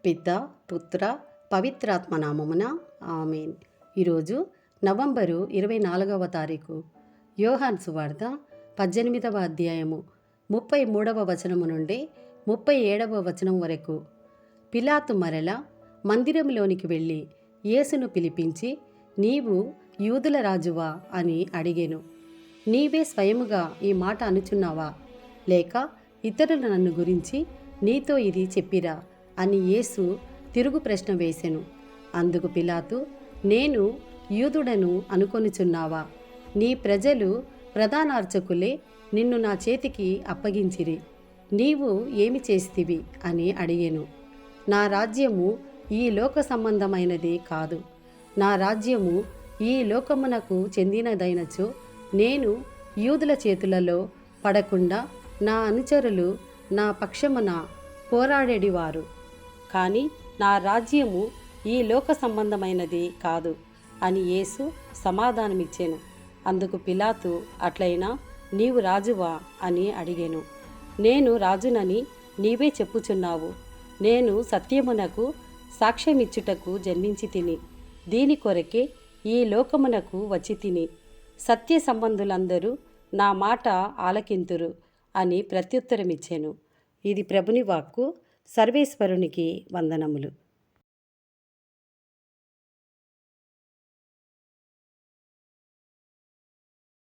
పిత పుత్ర పవిత్రాత్మ నామమున ఆమేన్. ఈరోజు నవంబరు 24వ తారీఖు. యోహాను సువార్త 18వ అధ్యాయము 33వ వచనము నుండి 37వ వచనం వరకు. పిలాతు మరల మందిరంలోనికి వెళ్ళి యేసును పిలిపించి, నీవు యూదుల రాజువా అని అడిగెను. నీవే స్వయముగా ఈ మాట అనుచున్నావా, లేక ఇతరులు నన్ను గురించి నీతో ఇది చెప్పిరా అని యేసు తిరుగు ప్రశ్న వేసెను. అందుకు పిలాతు, నేను యూదుడను అనుకొనుచున్నావా? నీ ప్రజలు ప్రధానార్చకులే నిన్ను నా చేతికి అప్పగించిరి. నీవు ఏమి చేస్తివి అని అడిగెను. నా రాజ్యము ఈ లోక సంబంధమైనది కాదు. నా రాజ్యము ఈ లోకమునకు చెందినదైనచో నేను యూదుల చేతులలో పడకుండా నా అనుచరులు నా పక్షమున పోరాడేడివారు. కానీ నా రాజ్యము ఈ లోక సంబంధమైనది కాదు అని యేసు సమాధానమిచ్చెను. అందుకు పిలాతు, అట్లయినా నీవు రాజువా అని అడిగెను. నేను రాజునని నీవే చెప్పుచున్నావు. నేను సత్యమునకు సాక్ష్యమిచ్చుటకు జన్మించి తిని, దీని కొరకే ఈ లోకమునకు వచ్చి తిని. సత్య సంబంధులందరూ నా మాట ఆలకింతురు అని ప్రత్యుత్తరమిచ్చెను. ఇది ప్రభుని వాక్కు. సర్వేశ్వరునికి వందనములు.